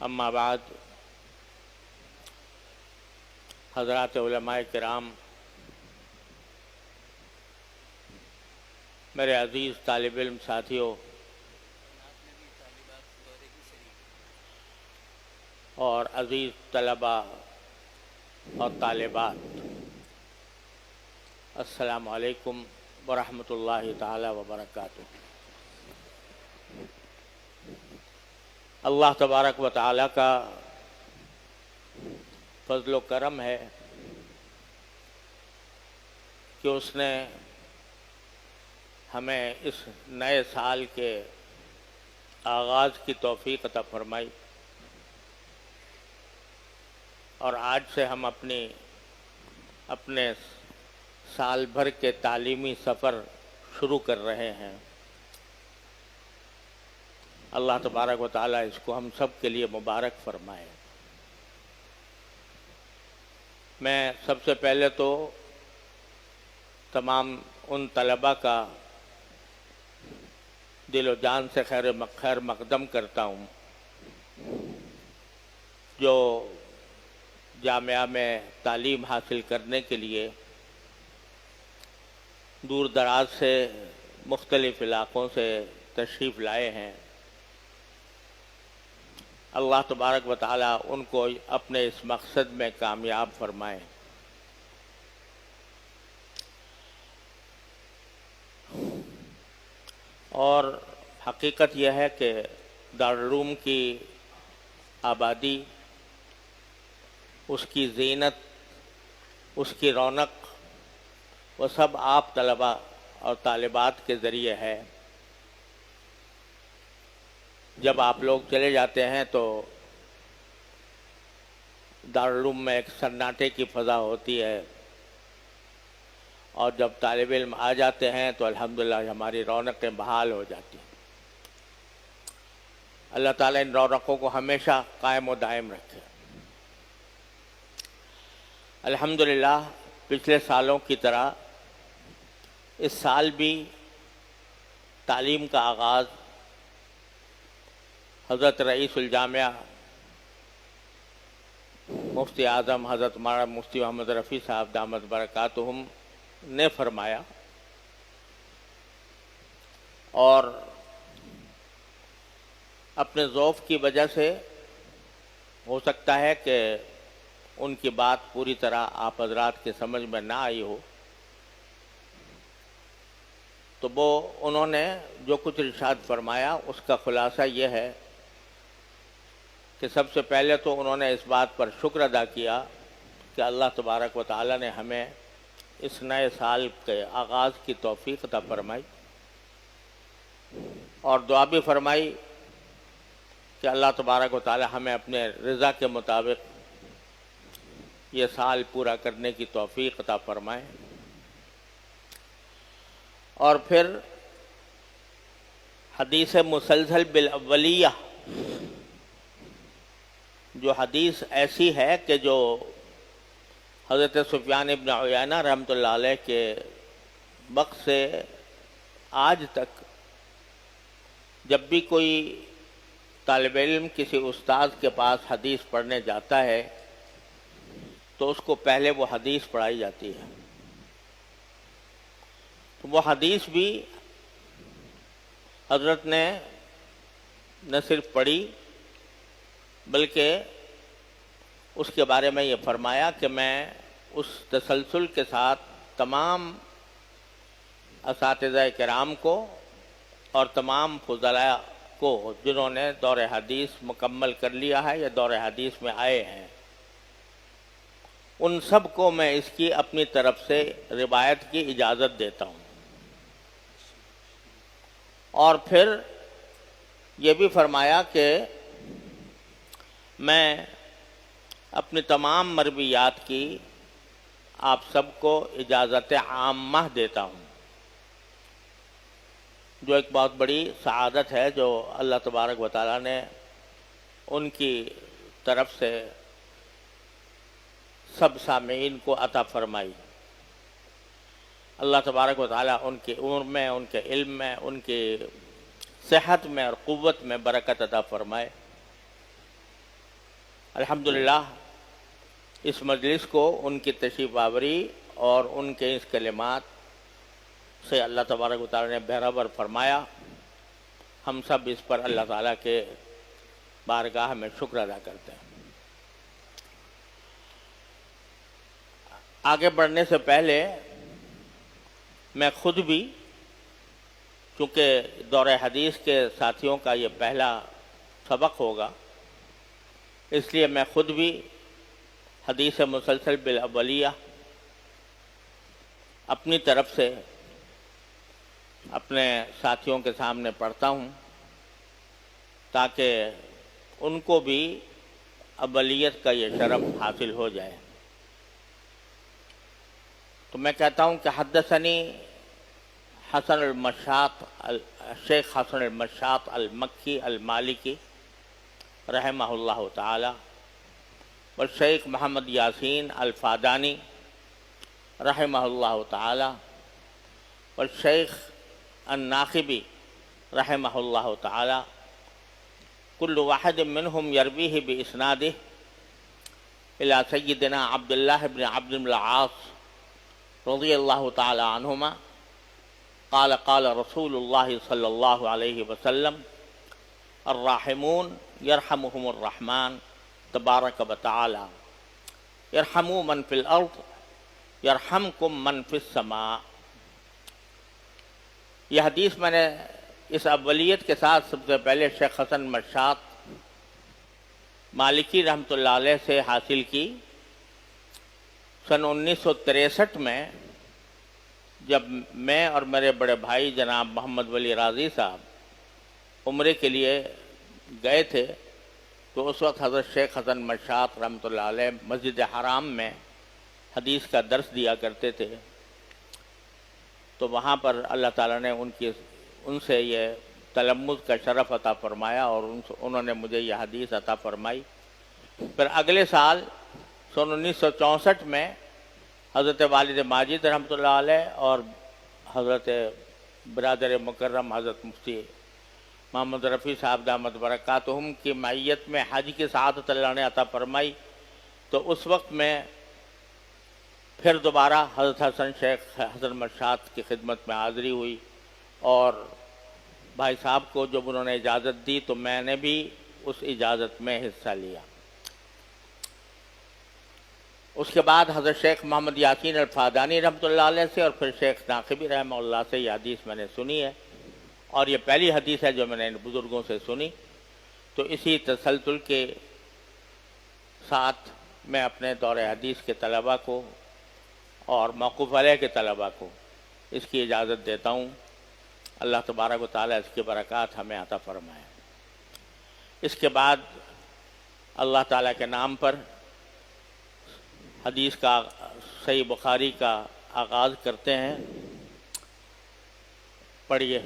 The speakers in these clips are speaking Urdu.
اما بعد، حضرات علماء کرام، میرے عزیز طالب علم ساتھیوں اور عزیز طلباء اور طالبات، السلام علیکم ورحمۃ اللہ تعالی وبرکاتہ۔ اللہ تبارک و تعالی کا فضل و کرم ہے کہ اس نے ہمیں اس نئے سال کے آغاز کی توفیق عطا فرمائی، اور آج سے ہم اپنے سال بھر کے تعلیمی سفر شروع کر رہے ہیں۔ اللہ تبارک و تعالیٰ اس کو ہم سب کے لیے مبارک فرمائے۔ میں سب سے پہلے تو تمام ان طلباء کا دل و جان سے خیر مقدم کرتا ہوں جو جامعہ میں تعلیم حاصل کرنے کے لیے دور دراز سے مختلف علاقوں سے تشریف لائے ہیں۔ اللہ تبارک و تعالیٰ ان کو اپنے اس مقصد میں کامیاب فرمائے۔ اور حقیقت یہ ہے کہ دارالعلوم کی آبادی، اس کی زینت، اس کی رونق، وہ سب آپ طلباء اور طالبات کے ذریعے ہے۔ جب آپ لوگ چلے جاتے ہیں تو دارالعلوم میں ایک سناٹے کی فضا ہوتی ہے، اور جب طالب علم آ جاتے ہیں تو الحمدللہ ہماری رونقیں بحال ہو جاتی ہیں۔ اللہ تعالیٰ ان رونقوں کو ہمیشہ قائم و دائم رکھے۔ الحمدللہ پچھلے سالوں کی طرح اس سال بھی تعلیم کا آغاز حضرت رئیس الجامعہ مفتی اعظم حضرت مولانا مفتی محمد رفیع صاحب دامت برکاتہم نے فرمایا، اور اپنے ذوق کی وجہ سے ہو سکتا ہے کہ ان کی بات پوری طرح آپ حضرات کے سمجھ میں نہ آئی ہو، تو انہوں نے جو کچھ ارشاد فرمایا اس کا خلاصہ یہ ہے کہ سب سے پہلے تو انہوں نے اس بات پر شکر ادا کیا کہ اللہ تبارک و تعالی نے ہمیں اس نئے سال کے آغاز کی توفیق عطا فرمائی، اور دعا بھی فرمائی کہ اللہ تبارک و تعالی ہمیں اپنے رضا کے مطابق یہ سال پورا کرنے کی توفیق عطا فرمائے۔ اور پھر حدیث مسلسل بالاولیہ، جو حدیث ایسی ہے کہ جو حضرت سفیان ابن عیینہ رحمۃ اللہ علیہ کے وقت سے آج تک جب بھی کوئی طالب علم کسی استاد کے پاس حدیث پڑھنے جاتا ہے تو اس کو پہلے وہ حدیث پڑھائی جاتی ہے۔ تو وہ حدیث بھی حضرت نے نہ صرف پڑھی بلکہ اس کے بارے میں یہ فرمایا کہ میں اس تسلسل کے ساتھ تمام اساتذہ کرام کو اور تمام فضلاء کو جنہوں نے دور حدیث مکمل کر لیا ہے یا دور حدیث میں آئے ہیں، ان سب کو میں اس کی اپنی طرف سے روایت کی اجازت دیتا ہوں۔ اور پھر یہ بھی فرمایا کہ میں اپنی تمام مرویات کی آپ سب کو اجازت عامہ دیتا ہوں، جو ایک بہت بڑی سعادت ہے جو اللہ تبارک و تعالیٰ نے ان کی طرف سے سب سامعین کو عطا فرمائی۔ اللہ تبارک و تعالیٰ ان کی عمر میں، ان کے علم میں، ان کی صحت میں اور قوت میں برکت عطا فرمائے۔ الحمدللہ اس مجلس کو ان کی تشریف آوری اور ان کے اس کلمات سے اللہ تبارک و تعالیٰ نے بہرور فرمایا. ہم سب اس پر اللہ تعالیٰ کے بارگاہ میں شکر ادا کرتے ہیں. آگے بڑھنے سے پہلے میں خود بھی، چونکہ دور حدیث کے ساتھیوں کا یہ پہلا سبق ہوگا، اس لیے میں خود بھی حدیث مسلسل بالاولیہ اپنی طرف سے اپنے ساتھیوں کے سامنے پڑھتا ہوں تاکہ ان کو بھی اولیت کا یہ شرف حاصل ہو جائے. تو میں کہتا ہوں کہ حدثنی حسن المشاط شیخ حسن المشاط المکی المالکی رحمہ اللہ تعالی والشیخ محمد یاسین الفادانی رحمہ اللہ تعالی والشیخ الناخبی رحمہ اللہ تعالی كل واحد منهم يرويه بإسناده إلى سيدنا عبد الله بن عبد العاص رضي الله تعالى عنهما قال قال رسول الله صلى الله عليه وسلم الراحمون يرحمهم الرحمن تبارك وتعالى يرحموا من في الأرض يرحمكم من في السماء. یہ حدیث میں نے اس اولیت کے ساتھ سب سے پہلے شیخ حسن مشاط مالکی رحمۃ اللہ علیہ سے حاصل کی. سن 1963 میں جب میں اور میرے بڑے بھائی جناب محمد ولی راضی صاحب عمرے کے لیے گئے تھے تو اس وقت حضرت شیخ حسن مشاط رحمۃ اللہ علیہ مسجد حرام میں حدیث کا درس دیا کرتے تھے. تو وہاں پر اللہ تعالیٰ نے ان سے یہ تلمذ کا شرف عطا فرمایا اور انہوں نے مجھے یہ حدیث عطا فرمائی. پھر اگلے سال سن 1964 میں حضرت والد ماجد رحمۃ اللہ علیہ اور حضرت برادر مکرم حضرت مفتی محمد رفیع صاحب دامت برکاتہم کی معیت میں حج کی سعادت اللہ نے عطا فرمائی. تو اس وقت میں پھر دوبارہ حضرت حسن شیخ حسن مشاط کی خدمت میں حاضری ہوئی اور بھائی صاحب کو جب انہوں نے اجازت دی تو میں نے بھی اس اجازت میں حصہ لیا. اس کے بعد حضرت شیخ محمد یاسین الفادانی رحمۃ اللہ علیہ سے اور پھر شیخ ناقبی رحمہ اللہ سے یہ حدیث میں نے سنی ہے اور یہ پہلی حدیث ہے جو میں نے ان بزرگوں سے سنی. تو اسی تسلسل کے ساتھ میں اپنے دور حدیث کے طلباء کو اور موقوف علیہ کے طلباء کو اس کی اجازت دیتا ہوں. اللہ تبارک و تعالیٰ اس کی برکات ہمیں عطا فرمائے. اس کے بعد اللہ تعالیٰ کے نام پر حدیث کا صحیح بخاری کا آغاز کرتے ہیں. پڑھیے.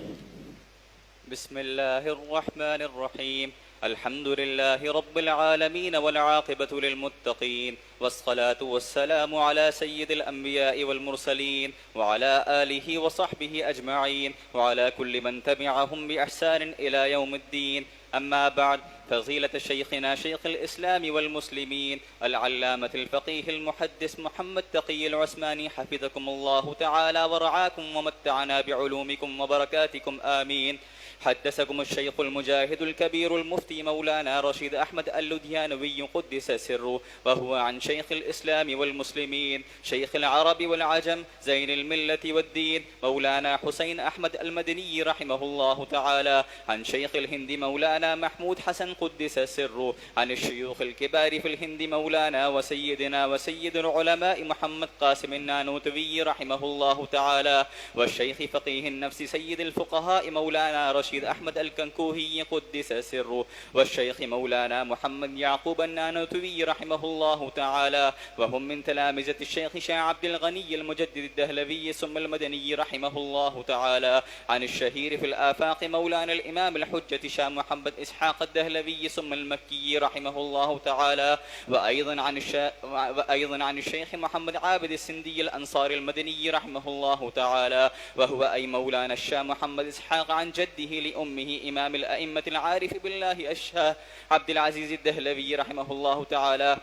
بسم اللہ الرحمن الرحیم. الحمد لله رب العالمين والعاقبة للمتقين والصلاة والسلام على سيد الأنبياء والمرسلين وعلى آله وصحبه أجمعين وعلى كل من تبعهم بإحسان إلى يوم الدين. أما بعد فضيلة شيخنا شيخ الإسلام والمسلمين العلامة الفقيه المحدث محمد تقي العثماني حفظكم الله تعالى ورعاكم ومتعنا بعلومكم وبركاتكم آمين. حدثكم الشيخ المجاهد الكبير المفتي مولانا رشيد أحمد اللديانوي قدس سره وهو عن شيخ الإسلام والمسلمين شيخ العرب والعجم زين الملة والدين مولانا حسين أحمد المدني رحمه الله تعالى عن شيخ الهند مولانا محمود حسن قدس سره عن الشيوخ الكبار في الهند مولانا وسيدنا وسيد العلماء محمد قاسم النانوتوي رحمه الله تعالى والشيخ فقيه النفس سيد الفقهاء مولانا رشيد أحمد الكنكوهي قدس سره والشيخ مولانا محمد يعقوب النانوتوي رحمه الله تعالى وهم من تلامذة الشيخ شاه عبد الغني المجدد الدهلوي ثم المدني رحمه الله تعالى عن الشهير في الآفاق مولانا الإمام الحجة شاه محمد إسحاق الدهلوي الدهلوي ثم المكي رحمه الله تعالى، وأيضا عن الشيخ محمد عابد السندي الأنصاري المدني رحمه الله تعالى، وهو أي مولانا الشاه محمد إسحاق عن جده لأمه إمام الأئمة العارف بالله الشاه عبد العزيز الدهلوي رحمه الله تعالى،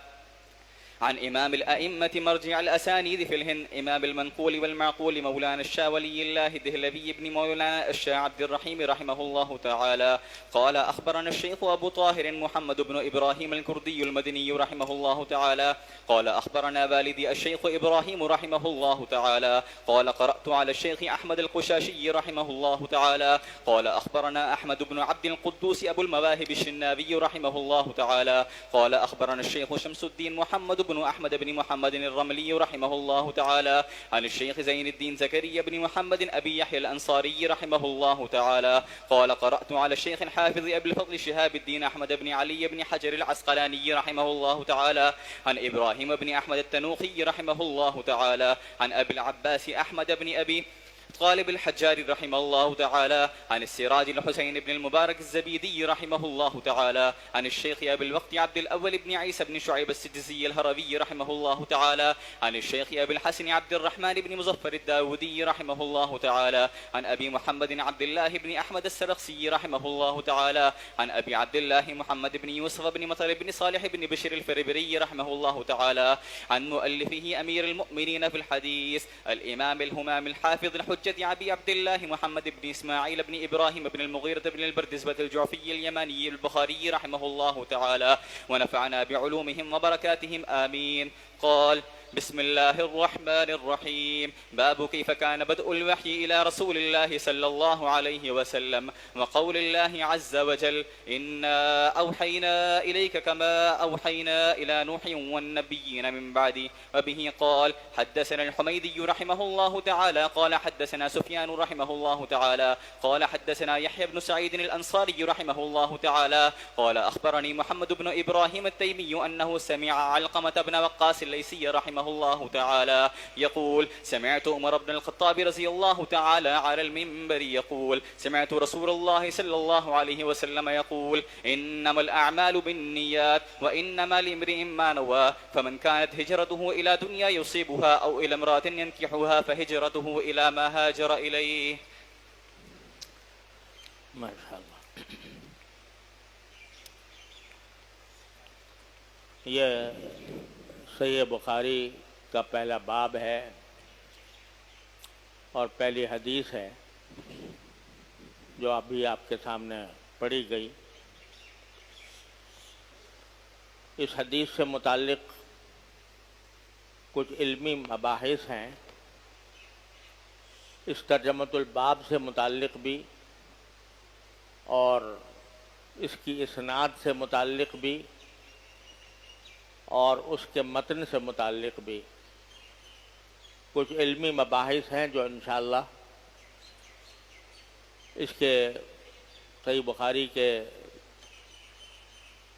عن إمام الأئمة مرجع الأسانيد في الهند إمام المنقول والمعقول مولانا الشاه ولي الله الدهلوي بن مولانا الشاه عبد الرحيم رحمه الله تعالى قال: أخبرنا الشيخ أبو طاهر محمد بن إبراهيم الكردي المدني رحمه الله تعالى قال: أخبرنا والدي الشيخ إبراهيم رحمه الله تعالى قال: قرأت على الشيخ أحمد القشاشي رحمه الله تعالى قال: أخبرنا أحمد بن عبد القدوس أبو المواهب الشنابي رحمه الله تعالى قال: أخبرنا الشيخ شمس الدين محمد بن أحمد بن محمد الرملي رحمه الله تعالى عن الشيخ زين الدين زكريا بن محمد أبي يحيى الأنصاري رحمه الله تعالى قال: قرأت على الشيخ الحافظ أبي الفضل شهاب الدين أحمد بن علي بن حجر العسقلاني رحمه الله تعالى عن إبراهيم بن أحمد التنوخي رحمه الله تعالى عن أبي العباس أحمد بن أبي طالب الحجار رحمه الله تعالى عن السراج الحسين بن المبارك الزبيدي رحمه الله تعالى عن الشيخ أبي الوقت عبد الأول بن عيسى بن شعيب السدسي الهروي رحمه الله تعالى عن الشيخ أبي الحسن عبد الرحمن بن مظفر الداودي رحمه الله تعالى عن أبي محمد عبد الله بن أحمد السرخسي رحمه الله تعالى عن أبي عبد الله محمد بن يوسف بن مطر بن صالح بن بشر الفربري رحمه الله تعالى عن مؤلفه أمير المؤمنين في الحديث الإمام الهمام الحافظ الحجة أبي عبد الله محمد بن إسماعيل بن إبراهيم بن المغيرة بن البردزبة الجعفي اليماني البخاري رحمه الله تعالى ونفعنا بعلومهم وبركاتهم آمين. قال: بسم الله الرحمن الرحيم. باب كيف كان بدء الوحي إلى رسول الله صلى الله عليه وسلم وقول الله عز وجل: إنا أوحينا إليك كما أوحينا إلى نوح والنبيين من بعده. وبه قال: حدثنا الحميدي رحمه الله تعالى قال: حدثنا سفيان رحمه الله تعالى قال: حدثنا يحيى بن سعيد الأنصاري رحمه الله تعالى قال: أخبرني محمد بن إبراهيم التيمي أنه سمع علقمة بن وقاص الليثي رحمه الله تعالى يقول: سمعت عمر بن الخطاب رضي الله تعالى على المنبر يقول: سمعت رسول الله صلى الله عليه وسلم يقول: إنما الأعمال بالنيات وإنما لامرئ ما نوى، فمن كانت هجرته إلى دنيا يصيبها أو إلى امرأة ينكحها فهجرته إلى ما هاجر إليه. ما شاء اللہ. یہ صحیح بخاری کا پہلا باب ہے اور پہلی حدیث ہے جو ابھی آپ کے سامنے پڑھی گئی. اس حدیث سے متعلق کچھ علمی مباحث ہیں. اس ترجمۃ الباب سے متعلق بھی اور اس کی اسناد سے متعلق بھی اور اس کے متن سے متعلق بھی کچھ علمی مباحث ہیں جو انشاءاللہ اس کے صحیح بخاری کے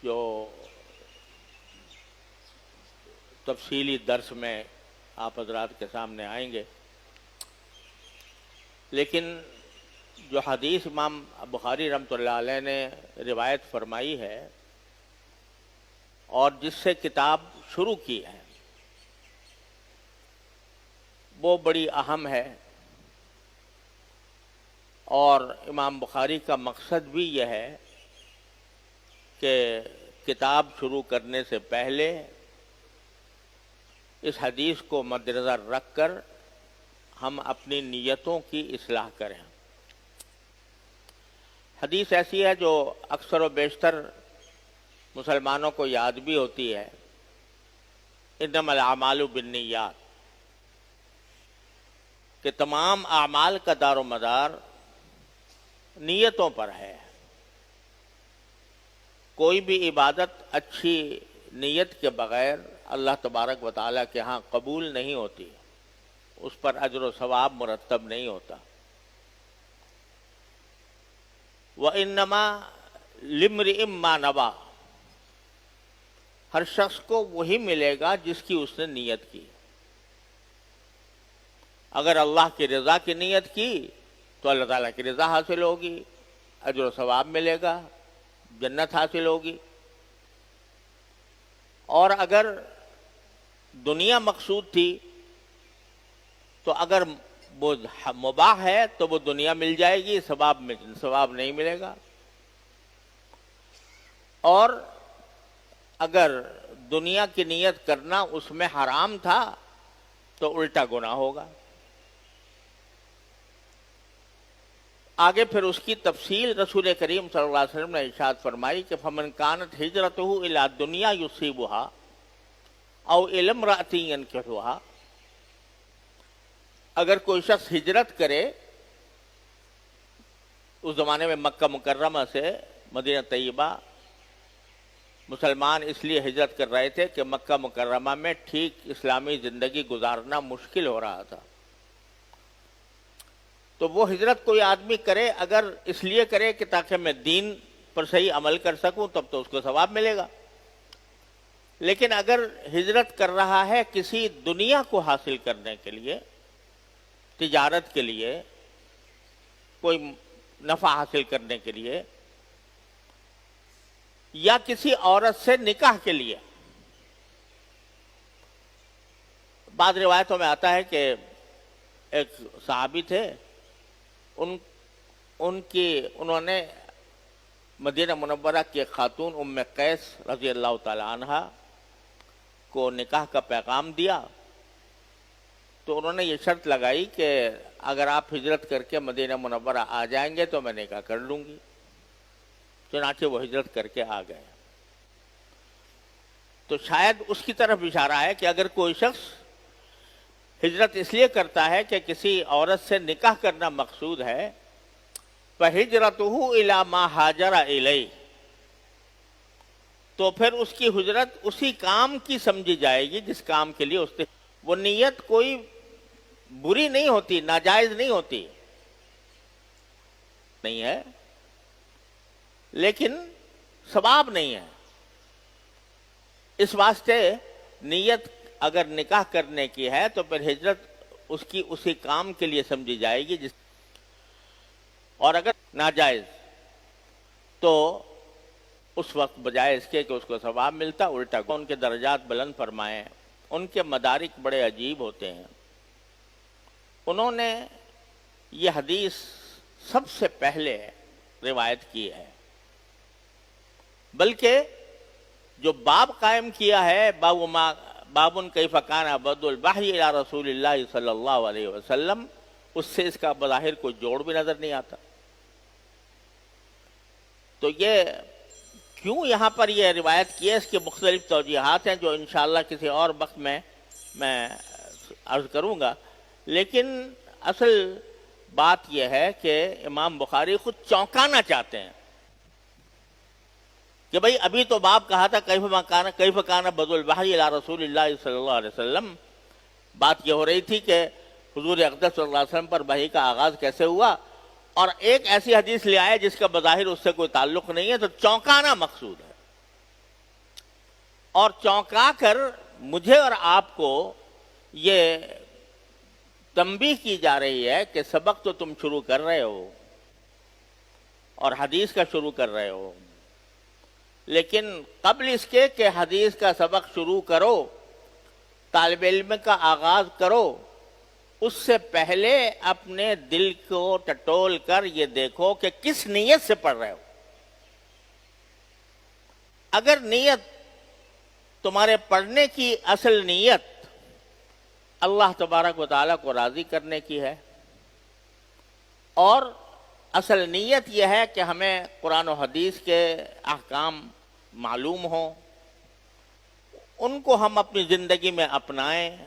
جو تفصیلی درس میں آپ حضرات کے سامنے آئیں گے. لیکن جو حدیث امام بخاری رحمۃ اللہ علیہ نے روایت فرمائی ہے اور جس سے کتاب شروع کی ہے وہ بڑی اہم ہے، اور امام بخاری کا مقصد بھی یہ ہے کہ کتاب شروع کرنے سے پہلے اس حدیث کو مد نظر رکھ کر ہم اپنی نیتوں کی اصلاح کریں. حدیث ایسی ہے جو اکثر و بیشتر مسلمانوں کو یاد بھی ہوتی ہے. انما الاعمال بالنیات، کہ تمام اعمال کا دار و مدار نیتوں پر ہے. کوئی بھی عبادت اچھی نیت کے بغیر اللہ تبارک و تعالیٰ کے ہاں قبول نہیں ہوتی، اس پر اجر و ثواب مرتب نہیں ہوتا. وَإِنَّمَا لِامْرِئٍ مَّا نَوَىٰ، ہر شخص کو وہی ملے گا جس کی اس نے نیت کی. اگر اللہ کی رضا کی نیت کی تو اللہ تعالیٰ کی رضا حاصل ہوگی، اجر و ثواب ملے گا. جنت حاصل ہوگی، اور اگر دنیا مقصود تھی تو اگر وہ مباح ہے تو وہ دنیا مل جائے گی، ثواب نہیں ملے گا، اور اگر دنیا کی نیت کرنا اس میں حرام تھا تو الٹا گناہ ہوگا۔ آگے پھر اس کی تفصیل رسول کریم صلی اللہ علیہ وسلم نے ارشاد فرمائی کہ فمن کانت ہجرتہ الی دنیا یصیبھا او الی امرأۃ ینکحھا، اگر کوئی شخص ہجرت کرے، اس زمانے میں مکہ مکرمہ سے مدینہ طیبہ مسلمان اس لیے ہجرت کر رہے تھے کہ مکہ مکرمہ میں ٹھیک اسلامی زندگی گزارنا مشکل ہو رہا تھا، تو وہ ہجرت کوئی آدمی کرے اگر اس لیے کرے کہ تاکہ میں دین پر صحیح عمل کر سکوں تب تو اس کو ثواب ملے گا، لیکن اگر ہجرت کر رہا ہے کسی دنیا کو حاصل کرنے کے لیے، تجارت کے لیے، کوئی نفع حاصل کرنے کے لیے، یا کسی عورت سے نکاح کے لیے، بعض روایتوں میں آتا ہے کہ ایک صحابی تھے، انہوں نے مدینہ منورہ کی ایک خاتون ام قیس رضی اللہ تعالی عنہ کو نکاح کا پیغام دیا، تو انہوں نے یہ شرط لگائی کہ اگر آپ ہجرت کر کے مدینہ منورہ آ جائیں گے تو میں نکاح کر لوں گی، چنانچہ وہ ہجرت کر کے آ گئے۔ تو شاید اس کی طرف اشارہ ہے کہ اگر کوئی شخص ہجرت اس لیے کرتا ہے کہ کسی عورت سے نکاح کرنا مقصود ہے، فَهِجْرَتُهُ إِلَى مَا هَاجَرَ إِلَيْهِ، تو پھر اس کی ہجرت اسی کام کی سمجھی جائے گی جس کام کے لیے اس نے، وہ نیت کوئی بری نہیں ہوتی، ناجائز نہیں ہوتی نہیں ہے، لیکن ثواب نہیں ہے، اس واسطے نیت اگر نکاح کرنے کی ہے تو پھر ہجرت اس کی اسی کام کے لیے سمجھی جائے گی اور اگر ناجائز تو اس وقت بجائے اس کے کہ اس کو ثواب ملتا الٹا ان کے درجات بلند فرمائے۔ ان کے مدارک بڑے عجیب ہوتے ہیں، انہوں نے یہ حدیث سب سے پہلے روایت کی ہے، بلکہ جو باب قائم کیا ہے باب کیف کان بدء الوحی الی رسول اللہ صلی اللہ علیہ وسلم، اس سے اس کا بظاہر کوئی جوڑ بھی نظر نہیں آتا، تو یہ کیوں یہاں پر یہ روایت کی ہے، اس کے مختلف توجیحات ہیں جو انشاءاللہ کسی اور وقت میں عرض کروں گا، لیکن اصل بات یہ ہے کہ امام بخاری خود چونکانا چاہتے ہیں کہ بھئی ابھی تو باب کہا تھا کیف کان بدء الوحی الی رسول اللہ صلی اللہ علیہ وسلم، بات یہ ہو رہی تھی کہ حضور اقدس صلی اللہ علیہ وسلم پر وحی کا آغاز کیسے ہوا، اور ایک ایسی حدیث لے آئے جس کا بظاہر اس سے کوئی تعلق نہیں ہے، تو چونکانا مقصود ہے، اور چونکا کر مجھے اور آپ کو یہ تنبیہ کی جا رہی ہے کہ سبق تو تم شروع کر رہے ہو اور حدیث کا شروع کر رہے ہو، لیکن قبل اس کے کہ حدیث کا سبق شروع کرو، طالب علم کا آغاز کرو، اس سے پہلے اپنے دل کو ٹٹول کر یہ دیکھو کہ کس نیت سے پڑھ رہے ہو۔ اگر نیت تمہارے پڑھنے کی اصل نیت اللہ تبارک و تعالیٰ کو راضی کرنے کی ہے، اور اصل نیت یہ ہے کہ ہمیں قرآن و حدیث کے احکام معلوم ہوں، ان کو ہم اپنی زندگی میں اپنائیں،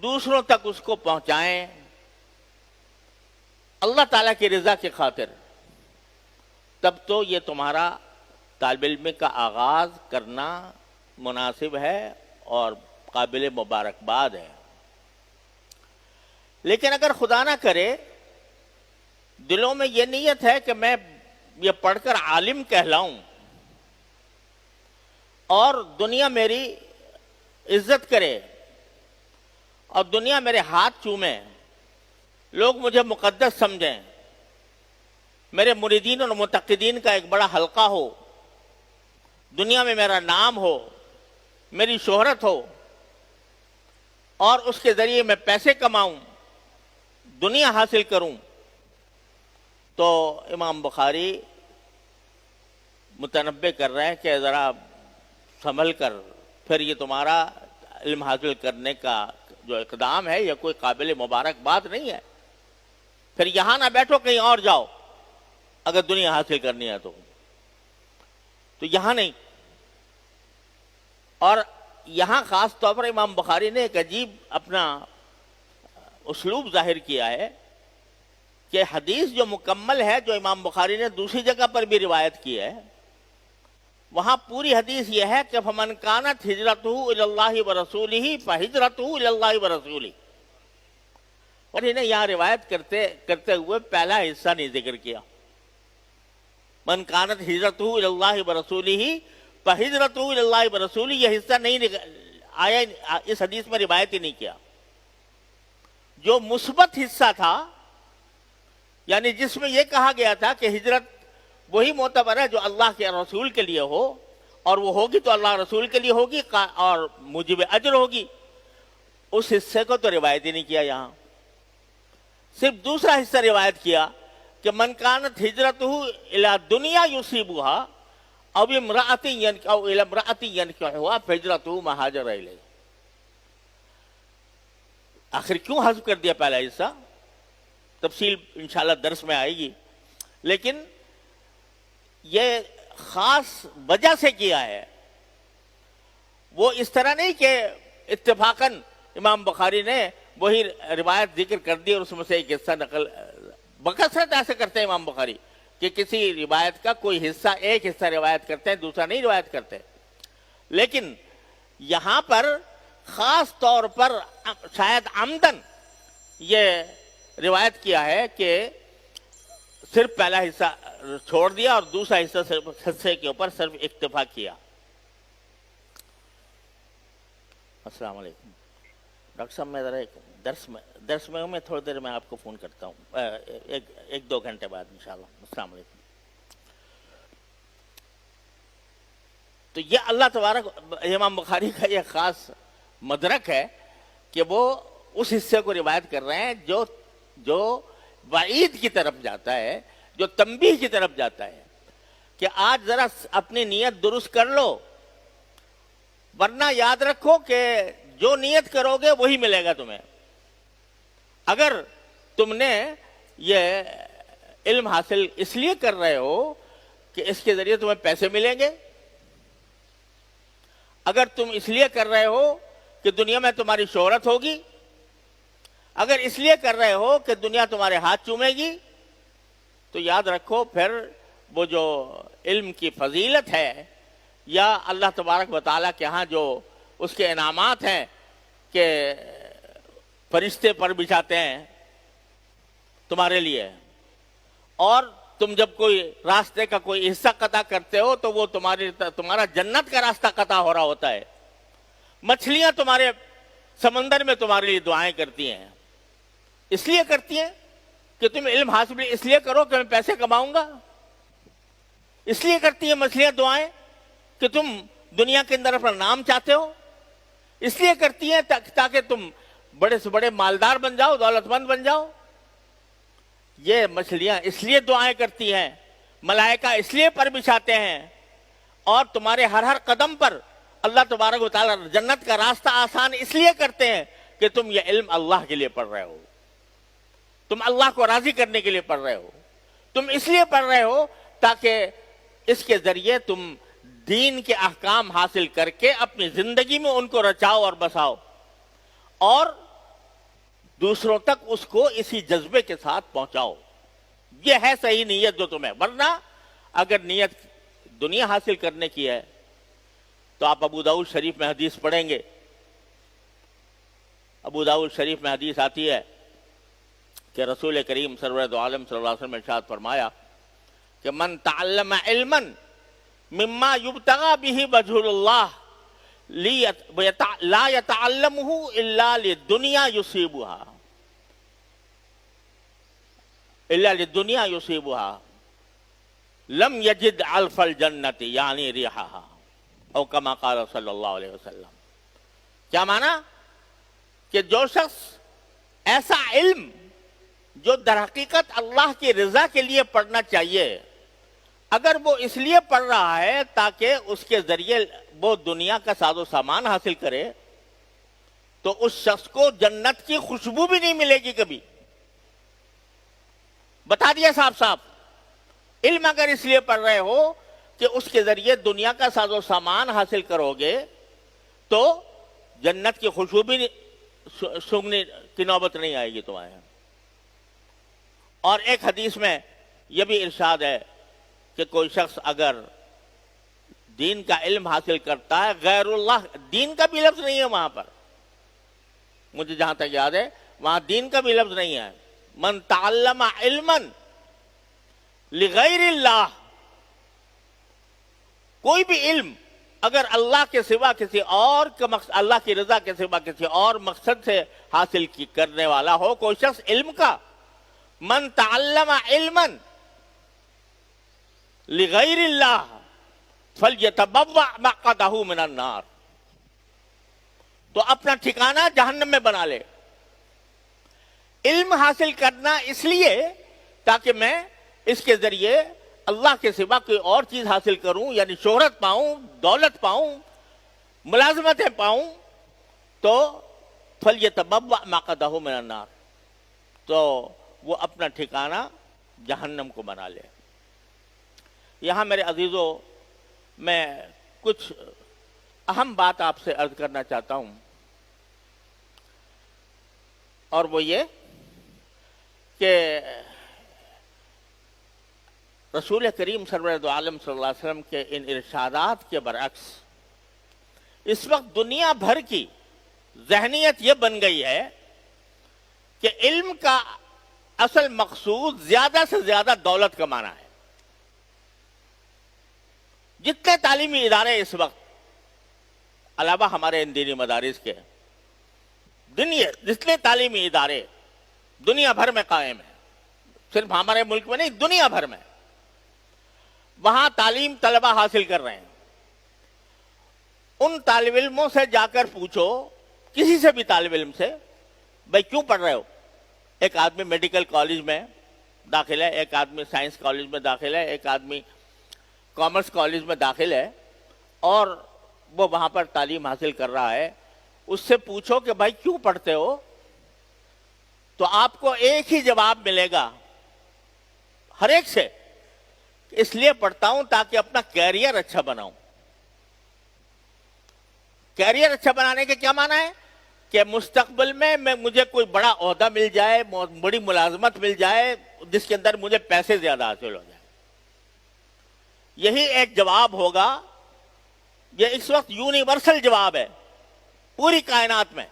دوسروں تک اس کو پہنچائیں اللہ تعالیٰ کی رضا کی خاطر، تب تو یہ تمہارا طالب علم کا آغاز کرنا مناسب ہے اور قابل مبارکباد ہے۔ لیکن اگر خدا نہ کرے دلوں میں یہ نیت ہے کہ میں یہ پڑھ کر عالم کہلاؤں اور دنیا میری عزت کرے اور دنیا میرے ہاتھ چومے، لوگ مجھے مقدس سمجھیں، میرے مریدین اور متقدین کا ایک بڑا حلقہ ہو، دنیا میں میرا نام ہو، میری شہرت ہو، اور اس کے ذریعے میں پیسے کماؤں، دنیا حاصل کروں، تو امام بخاری متنبہ کر رہے ہیں کہ ذرا سنبھل کر، پھر یہ تمہارا علم حاصل کرنے کا جو اقدام ہے یہ کوئی قابل مبارک بات نہیں ہے. پھر یہاں نہ بیٹھو، کہیں اور جاؤ اگر دنیا حاصل کرنی ہے تو یہاں نہیں. اور یہاں خاص طور پر امام بخاری نے ایک عجیب اپنا اسلوب ظاہر کیا ہے کہ حدیث جو مکمل ہے، جو امام بخاری نے دوسری جگہ پر بھی روایت کی ہے، وہاں پوری حدیث یہ ہے کہ فمن کانت ہجرتہ الی اللہ ورسولہ فہجرتہ الی اللہ ورسولہ. اور انہیں یہاں روایت کرتے ہوئے پہلا حصہ نہیں ذکر کیا. من کانت ہجرتہ الی اللہ ورسولہ فہجرتہ الی اللہ ورسولہ، یہ حصہ نہیں آیا، اس حدیث میں روایت ہی نہیں کیا. جو مثبت حصہ تھا، یعنی جس میں یہ کہا گیا تھا کہ ہجرت وہی معتبر ہے جو اللہ کے رسول کے لیے ہو، اور وہ ہوگی تو اللہ رسول کے لیے ہوگی اور موجب اجر ہوگی، اس حصے کو تو روایت ہی نہیں کیا. یہاں صرف دوسرا حصہ روایت کیا کہ من کانت ہجرتہ الی دنیا یصیبھا او امرأۃ او الی امرأۃ ینکحھا فہجرتہ ما ہاجر الیہ. آخر کیوں حذف کر دیا پہلا حصہ؟ تفصیل انشاءاللہ درس میں آئے گی، لیکن یہ خاص وجہ سے کیا ہے. وہ اس طرح نہیں کہ اتفاقاً امام بخاری نے وہی روایت ذکر کر دی اور اس میں سے ایک حصہ نقل. بکثرت ایسے کرتے ہیں امام بخاری کہ کسی روایت کا کوئی حصہ، ایک حصہ روایت کرتے ہیں، دوسرا نہیں روایت کرتے. لیکن یہاں پر خاص طور پر شاید عمدن یہ روایت کیا ہے کہ صرف پہلا حصہ چھوڑ دیا اور دوسرا حصے کے اوپر صرف اکتفا کیا. السلام علیکم ڈاکٹر صاحب، میں ذرا ایک درس میں ہوں، میں تھوڑی دیر میں آپ کو فون کرتا ہوں، ایک دو گھنٹے بعد انشاءاللہ. السلام علیکم. تو یہ اللہ تبارک امام بخاری کا یہ خاص مدرک ہے کہ وہ اس حصے کو روایت کر رہے ہیں جو وعید کی طرف جاتا ہے، جو تنبیہ کی طرف جاتا ہے کہ آج ذرا اپنی نیت درست کر لو، ورنہ یاد رکھو کہ جو نیت کرو گے وہی ملے گا تمہیں. اگر تم نے یہ علم حاصل اس لیے کر رہے ہو کہ اس کے ذریعے تمہیں پیسے ملیں گے، اگر تم اس لیے کر رہے ہو کہ دنیا میں تمہاری شہرت ہوگی، اگر اس لیے کر رہے ہو کہ دنیا تمہارے ہاتھ چومے گی، تو یاد رکھو پھر وہ جو علم کی فضیلت ہے یا اللہ تبارک و تعالیٰ کے ہاں جو اس کے انعامات ہیں کہ فرشتے پر بچھاتے ہیں تمہارے لیے، اور تم جب کوئی راستے کا کوئی حصہ قطع کرتے ہو تو وہ تمہارا جنت کا راستہ قطع ہو رہا ہوتا ہے. مچھلیاں تمہارے سمندر میں تمہارے لیے دعائیں کرتی ہیں، اس لیے کرتی ہیں کہ تم علم حاصل اس لیے کرو کہ میں پیسے کماؤں گا. اس لیے کرتی ہیں مچھلیاں دعائیں کہ تم دنیا کے اندر اپنا نام چاہتے ہو. اس لیے کرتی ہیں تاکہ تم بڑے سے بڑے مالدار بن جاؤ، دولت مند بن جاؤ. یہ مچھلیاں اس لیے دعائیں کرتی ہیں، ملائکہ اس لیے پر بچھاتے ہیں، اور تمہارے ہر قدم پر اللہ تبارک و تعالیٰ جنت کا راستہ آسان اس لیے کرتے ہیں کہ تم یہ علم اللہ کے لیے پڑھ رہے ہو، تم اللہ کو راضی کرنے کے لیے پڑھ رہے ہو. تم اس لیے پڑھ رہے ہو تاکہ اس کے ذریعے تم دین کے احکام حاصل کر کے اپنی زندگی میں ان کو رچاؤ اور بساؤ، اور دوسروں تک اس کو اسی جذبے کے ساتھ پہنچاؤ. یہ ہے صحیح نیت جو تمہیں. ورنہ اگر نیت دنیا حاصل کرنے کی ہے تو آپ ابو داؤد شریف میں حدیث پڑھیں گے. ابو داؤد شریف میں حدیث آتی ہے کہ رسول کریم سرورد عالم صلی اللہ علیہ وسلم نے ارشاد فرمایا کہ من تعلم علما مما یبتغى به وجه الله لا يتعلمه الا للدنيا يصيبها لم یجد الف الجنت یعنی ریحہا او کما قال صلی اللہ علیہ وسلم. کیا مانا؟ کہ جو شخص ایسا علم جو در حقیقت اللہ کی رضا کے لیے پڑھنا چاہیے، اگر وہ اس لیے پڑھ رہا ہے تاکہ اس کے ذریعے وہ دنیا کا ساز و سامان حاصل کرے، تو اس شخص کو جنت کی خوشبو بھی نہیں ملے گی کبھی. بتا دیا صاحب صاحب. علم اگر اس لیے پڑھ رہے ہو کہ اس کے ذریعے دنیا کا ساز و سامان حاصل کرو گے تو جنت کی خوشبو بھی سونگنے کی نوبت نہیں آئے گی تمہارے یہاں. اور ایک حدیث میں یہ بھی ارشاد ہے کہ کوئی شخص اگر دین کا علم حاصل کرتا ہے، غیر اللہ، دین کا بھی لفظ نہیں ہے وہاں پر، مجھے جہاں تک یاد ہے وہاں دین کا بھی لفظ نہیں ہے. من تعلم علما لغیر اللہ، کوئی بھی علم اگر اللہ کے سوا کسی اور اللہ کی رضا کے سوا کسی اور مقصد سے حاصل کرنے والا ہو کوئی شخص علم کا، من تعلم علما لغیر اللہ فلیتبوأ مقعدہ من النار، تو اپنا ٹھکانہ جہنم میں بنا لے. علم حاصل کرنا اس لیے تاکہ میں اس کے ذریعے اللہ کے سوا کوئی اور چیز حاصل کروں، یعنی شہرت پاؤں، دولت پاؤں، ملازمتیں پاؤں، تو فلیتبوأ مقعدہ من النار، تو وہ اپنا ٹھکانہ جہنم کو بنا لے. یہاں میرے عزیزوں میں کچھ اہم بات آپ سے عرض کرنا چاہتا ہوں، اور وہ یہ کہ رسول کریم سرور دو عالم صلی اللہ علیہ وسلم کے ان ارشادات کے برعکس اس وقت دنیا بھر کی ذہنیت یہ بن گئی ہے کہ علم کا اصل مقصود زیادہ سے زیادہ دولت کمانا ہے. جتنے تعلیمی ادارے اس وقت علاوہ ہمارے ان دینی مدارس کے جتنے تعلیمی ادارے دنیا بھر میں قائم ہیں، صرف ہمارے ملک میں نہیں دنیا بھر میں، وہاں تعلیم طلبہ حاصل کر رہے ہیں. ان طالب علموں سے جا کر پوچھو، کسی سے بھی طالب علم سے، بھائی کیوں پڑھ رہے ہو؟ ایک آدمی میڈیکل کالج میں داخل ہے، ایک آدمی سائنس کالج میں داخل ہے، ایک آدمی کامرس کالج میں داخل ہے، اور وہ وہاں پر تعلیم حاصل کر رہا ہے. اس سے پوچھو کہ بھائی کیوں پڑھتے ہو، تو آپ کو ایک ہی جواب ملے گا ہر ایک سے، اس لیے پڑھتا ہوں تاکہ اپنا کیریئر اچھا بناؤں. کیریئر اچھا بنانے کے کیا معنی ہے؟ کہ مستقبل میں مجھے کوئی بڑا عہدہ مل جائے، بڑی ملازمت مل جائے جس کے اندر مجھے پیسے زیادہ حاصل ہو جائے. یہی ایک جواب ہوگا. یہ اس وقت یونیورسل جواب ہے پوری کائنات میں.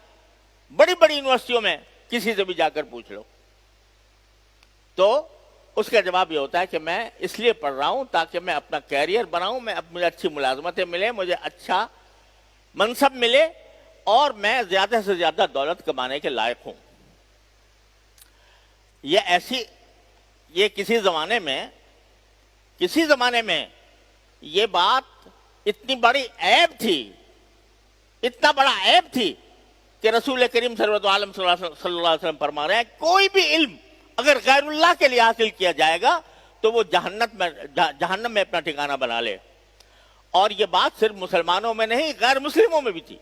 بڑی بڑی یونیورسٹیوں میں کسی سے بھی جا کر پوچھ لو تو اس کا جواب یہ ہوتا ہے کہ میں اس لیے پڑھ رہا ہوں تاکہ میں اپنا کیریئر بناؤں، مجھے اچھی ملازمتیں ملیں، مجھے اچھا منصب ملے، اور میں زیادہ سے زیادہ دولت کمانے کے لائق ہوں. یہ کسی زمانے میں یہ بات اتنی بڑی عیب تھی، اتنا بڑا عیب تھی کہ رسول کریم سرورت عالم صلی اللہ علیہ وسلم فرما رہے ہیں کوئی بھی علم اگر غیر اللہ کے لیے حاصل کیا جائے گا تو وہ جہنم میں اپنا ٹھکانہ بنا لے. اور یہ بات صرف مسلمانوں میں نہیں، غیر مسلموں میں بھی تھی.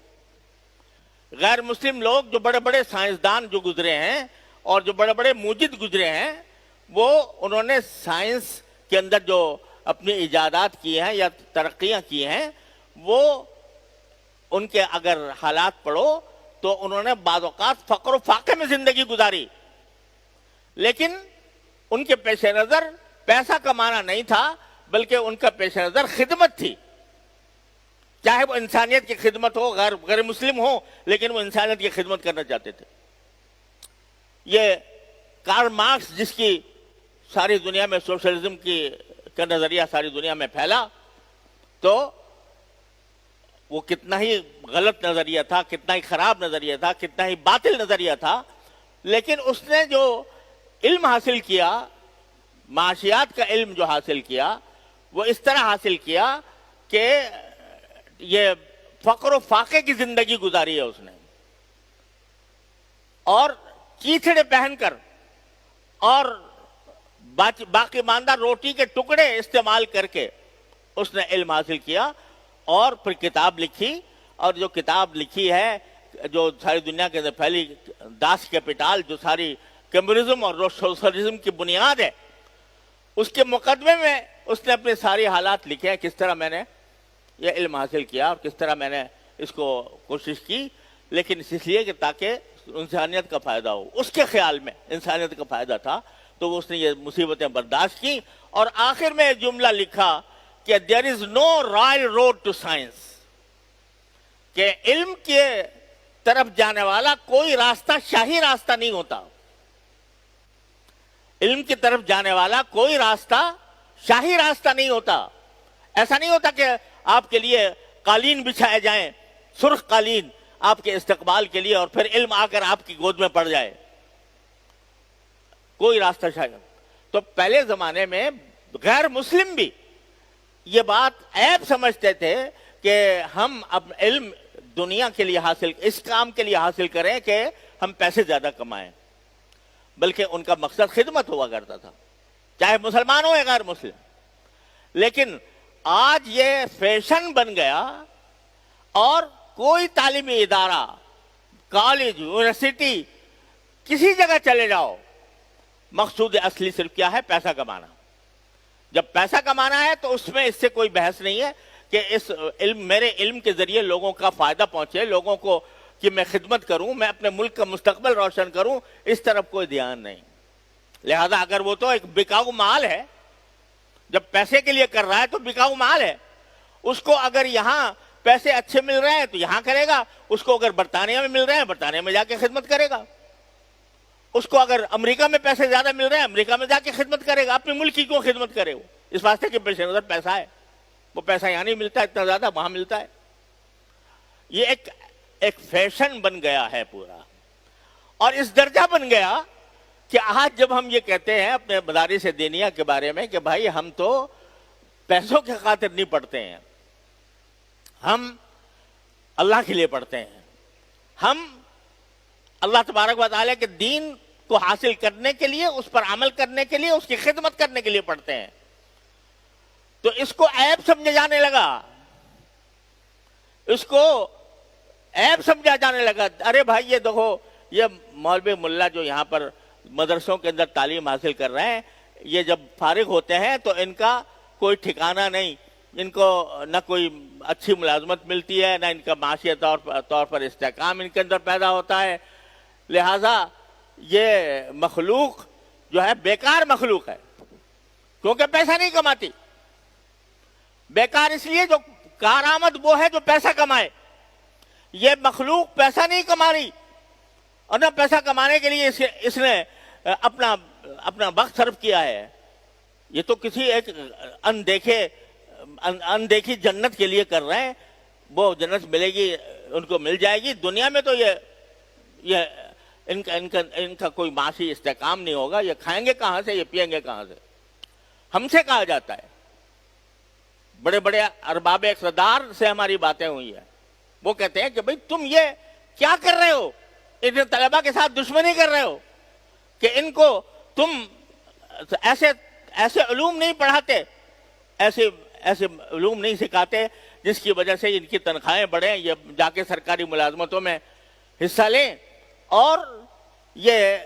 غیر مسلم لوگ جو بڑے بڑے سائنسدان جو گزرے ہیں اور جو بڑے بڑے موجد گزرے ہیں، انہوں نے سائنس کے اندر جو اپنی ایجادات کی ہیں یا ترقیاں کی ہیں، وہ ان کے اگر حالات پڑھو تو انہوں نے بعض اوقات فقر و فاقے میں زندگی گزاری، لیکن ان کے پیش نظر پیسہ کمانا نہیں تھا بلکہ ان کا پیش نظر خدمت تھی. چاہے وہ انسانیت کی خدمت ہو، غیر مسلم ہو، لیکن وہ انسانیت کی خدمت کرنا چاہتے تھے. یہ کارل مارکس جس کی ساری دنیا میں سوشلزم کا نظریہ ساری دنیا میں پھیلا، تو وہ کتنا ہی غلط نظریہ تھا، کتنا ہی خراب نظریہ تھا، کتنا ہی باطل نظریہ تھا، لیکن اس نے جو علم حاصل کیا، معاشیات کا علم جو حاصل کیا، وہ اس طرح حاصل کیا کہ یہ فقر و فاقے کی زندگی گزاری ہے اس نے، اور چیتھڑے پہن کر اور باقی ماندہ روٹی کے ٹکڑے استعمال کر کے اس نے علم حاصل کیا، اور پھر کتاب لکھی، اور جو کتاب لکھی ہے جو ساری دنیا کے اندر پھیلی، داس کیپیٹال، جو ساری کمیونزم اور سوشلزم کی بنیاد ہے، اس کے مقدمے میں اس نے اپنے ساری حالات لکھے ہیں، کس طرح میں نے یہ علم حاصل کیا اور کس طرح میں نے اس کو کوشش کی، لیکن اس لیے کہ تاکہ انسانیت کا فائدہ ہو۔ اس کے خیال میں انسانیت کا فائدہ تھا، تو اس نے یہ مصیبتیں برداشت کی، اور آخر میں ایک جملہ لکھا کہ there is no royal road to science، کہ علم کے طرف جانے والا کوئی راستہ شاہی راستہ نہیں ہوتا، علم کی طرف جانے والا کوئی راستہ شاہی راستہ نہیں ہوتا۔ ایسا نہیں ہوتا کہ آپ کے لیے قالین بچھائے جائیں، سرخ قالین آپ کے استقبال کے لیے، اور پھر علم آ کر آپ کی گود میں پڑ جائے، کوئی راستہ شاہی۔ تو پہلے زمانے میں غیر مسلم بھی یہ بات عیب سمجھتے تھے کہ ہم اب علم دنیا کے لیے حاصل، اس کام کے لیے حاصل کریں کہ ہم پیسے زیادہ کمائیں، بلکہ ان کا مقصد خدمت ہوا کرتا تھا، چاہے مسلمان ہو یا غیر مسلم۔ لیکن آج یہ فیشن بن گیا، اور کوئی تعلیمی ادارہ، کالج، یونیورسٹی، کسی جگہ چلے جاؤ، مقصود اصلی صرف کیا ہے؟ پیسہ کمانا۔ جب پیسہ کمانا ہے تو اس میں اس سے کوئی بحث نہیں ہے کہ اس علم، میرے علم کے ذریعے لوگوں کا فائدہ پہنچے، لوگوں کو کہ میں خدمت کروں، میں اپنے ملک کا مستقبل روشن کروں، اس طرف کوئی دھیان نہیں۔ لہذا اگر وہ تو ایک بکاؤ مال ہے، جب پیسے کے لیے کر رہا ہے تو بکاؤ مال ہے، اس کو اگر یہاں پیسے اچھے مل رہے ہیں تو یہاں کرے گا، اس کو اگر برطانیہ میں مل رہے ہیں برطانیہ میں جا کے خدمت کرے گا، اس کو اگر امریکہ میں پیسے زیادہ مل رہے ہیں امریکہ میں جا کے خدمت کرے گا۔ اپنے ملک کی کیوں خدمت کرے وہ؟ اس واسطے کہ پیش نظر پیسہ ہے، وہ پیسہ یہاں نہیں ملتا اتنا زیادہ، وہاں ملتا ہے۔ یہ ایک فیشن بن گیا ہے پورا، اور اس درجہ بن گیا کہ آج جب ہم یہ کہتے ہیں اپنے مدارس دینیہ کے بارے میں کہ بھائی ہم تو پیسوں کے خاطر نہیں پڑھتے ہیں، ہم اللہ کے لیے پڑھتے ہیں، ہم اللہ تبارک و تعالیٰ کے دین کو حاصل کرنے کے لیے، اس پر عمل کرنے کے لیے، اس کی خدمت کرنے کے لیے پڑھتے ہیں، تو اس کو عیب سمجھا جانے لگا، اس کو عیب سمجھا جانے لگا۔ ارے بھائی یہ دیکھو، یہ مولوی ملا جو یہاں پر مدرسوں کے اندر تعلیم حاصل کر رہے ہیں، یہ جب فارغ ہوتے ہیں تو ان کا کوئی ٹھکانہ نہیں، ان کو نہ کوئی اچھی ملازمت ملتی ہے، نہ ان کا معاشی طور پر استحکام ان کے اندر پیدا ہوتا ہے۔ لہذا یہ مخلوق جو ہے بیکار مخلوق ہے، کیونکہ پیسہ نہیں کماتی۔ بیکار اس لیے جو کارآمد وہ ہے جو پیسہ کمائے، یہ مخلوق پیسہ نہیں کما رہی، اور نہ پیسہ کمانے کے لیے اس نے اپنا وقت صرف کیا ہے۔ یہ تو کسی ایک اندیکھی جنت کے لیے کر رہے ہیں، وہ جنت ملے گی، ان کو مل جائے گی۔ دنیا میں تو یہ ان کا کوئی معاشی استحکام نہیں ہوگا، یہ کھائیں گے کہاں سے، یہ پیئیں گے کہاں سے؟ ہم سے کہا جاتا ہے، بڑے بڑے ارباب اقتدار سے ہماری باتیں ہوئی ہیں، وہ کہتے ہیں کہ بھئی تم یہ کیا کر رہے ہو، ان طلبہ کے ساتھ دشمنی کر رہے ہو کہ ان کو تم ایسے علوم نہیں پڑھاتے، ایسے علوم نہیں سکھاتے جس کی وجہ سے ان کی تنخواہیں بڑھیں، یہ جا کے سرکاری ملازمتوں میں حصہ لیں، اور یہ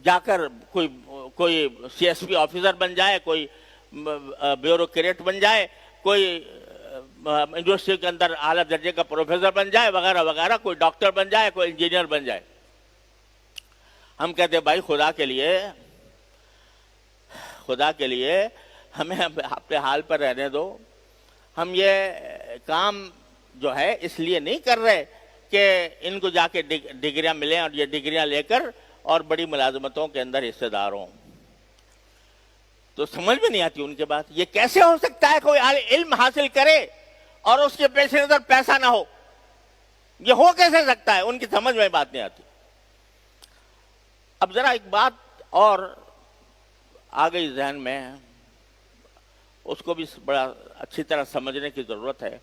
جا کر کوئی سی ایس پی آفیسر بن جائے، کوئی بیوروکریٹ بن جائے، کوئی یونیورسٹی کے اندر اعلیٰ درجے کا پروفیسر بن جائے، وغیرہ وغیرہ، کوئی ڈاکٹر بن جائے، کوئی انجینئر بن جائے۔ ہم کہتے ہیں بھائی خدا کے لیے ہمیں اپنے حال پر رہنے دو، ہم یہ کام جو ہے اس لیے نہیں کر رہے کہ ان کو جا کے ڈگریاں ملیں اور یہ ڈگریاں لے کر اور بڑی ملازمتوں کے اندر حصے دار ہوں۔ تو سمجھ میں نہیں آتی ان کے بات، یہ کیسے ہو سکتا ہے کوئی علم حاصل کرے اور اس کے پیش نظر پیسہ نہ ہو؟ یہ ہو کیسے سکتا ہے؟ ان کی سمجھ میں بات نہیں آتی۔ اب ذرا ایک بات اور آ گئی ذہن میں، اس کو بھی بڑا اچھی طرح سمجھنے کی ضرورت ہے.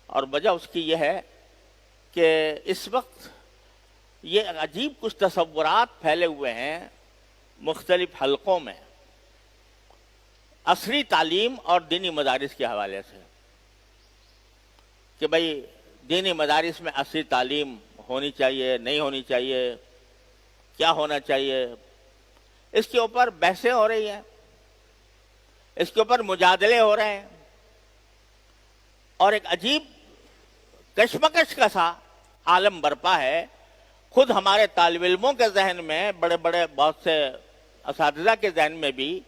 اور وجہ اس کی یہ ہے کہ اس وقت یہ عجیب کچھ تصورات پھیلے ہوئے ہیں مختلف حلقوں میں عصری تعلیم اور دینی مدارس کے حوالے سے کہ بھئی دینی مدارس میں عصری تعلیم ہونی چاہیے, نہیں ہونی چاہیے, کیا ہونا چاہیے. اس کے اوپر بحثیں ہو رہی ہیں, اس کے اوپر مجادلے ہو رہے ہیں, اور ایک عجیب کشمکش کا سا عالم برپا ہے. خود ہمارے طالب علموں کے ذہن میں, بڑے بڑے بہت سے اساتذہ کے ذہن میں بھی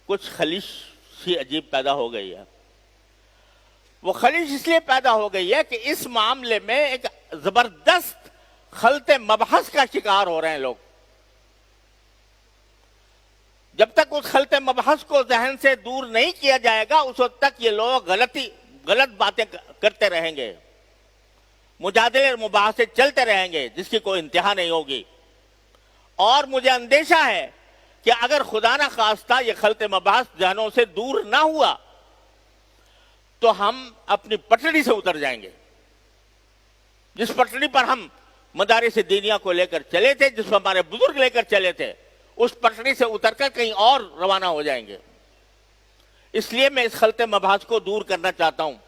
کچھ خلیش سی عجیب پیدا ہو گئی ہے. وہ خلیش اس لیے پیدا ہو گئی ہے کہ اس معاملے میں ایک زبردست خلط مبحث کا شکار ہو رہے ہیں لوگ. جب تک اس خلط مبحث کو ذہن سے دور نہیں کیا جائے گا اس وقت تک یہ لوگ غلط باتیں کرتے رہیں گے, مجادلے اور مباحثے چلتے رہیں گے جس کی کوئی انتہا نہیں ہوگی. اور مجھے اندیشہ ہے کہ اگر خدا نہ خواستہ یہ خلط مباحث ذہنوں سے دور نہ ہوا تو ہم اپنی پٹڑی سے اتر جائیں گے. جس پٹڑی پر ہم مدارس دینیہ کو لے کر چلے تھے, جس پر ہمارے بزرگ لے کر چلے تھے, اس پٹڑی سے اتر کر کہیں اور روانہ ہو جائیں گے. اس لیے میں اس خلط مباحث کو دور کرنا چاہتا ہوں,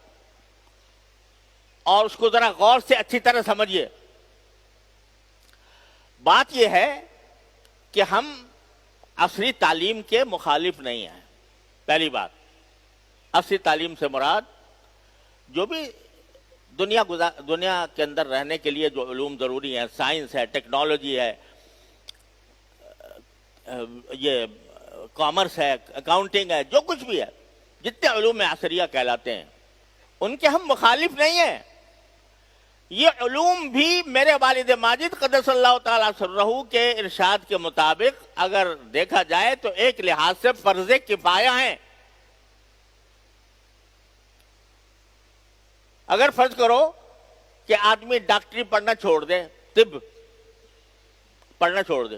اور اس کو ذرا غور سے اچھی طرح سمجھیے. بات یہ ہے کہ ہم عصری تعلیم کے مخالف نہیں ہیں. پہلی بات, عصری تعلیم سے مراد جو بھی دنیا کے اندر رہنے کے لیے جو علوم ضروری ہیں, سائنس ہے, ٹیکنالوجی ہے, یہ کامرس ہے, اکاؤنٹنگ ہے, جو کچھ بھی ہے, جتنے علوم عصریہ کہلاتے ہیں ان کے ہم مخالف نہیں ہیں. یہ علوم بھی میرے والد ماجد قدس اللہ تعالی سرہ کے ارشاد کے مطابق اگر دیکھا جائے تو ایک لحاظ سے فرض کفایہ ہیں. اگر فرض کرو کہ آدمی ڈاکٹری پڑھنا چھوڑ دے, طب پڑھنا چھوڑ دے,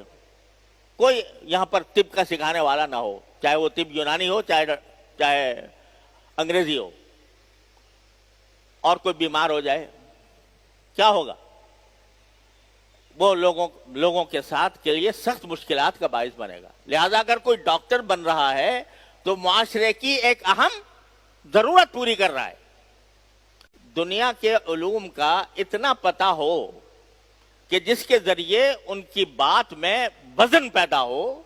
کوئی یہاں پر طب کا سکھانے والا نہ ہو, چاہے وہ طب یونانی ہو چاہے انگریزی ہو, اور کوئی بیمار ہو جائے, کیا ہوگا؟ وہ لوگوں کے ساتھ کے لیے سخت مشکلات کا باعث بنے گا. لہذا اگر کوئی ڈاکٹر بن رہا ہے تو معاشرے کی ایک اہم ضرورت پوری کر رہا ہے. دنیا کے علوم کا اتنا پتہ ہو کہ جس کے ذریعے ان کی بات میں وزن پیدا ہو,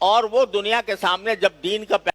اور وہ دنیا کے سامنے جب دین کا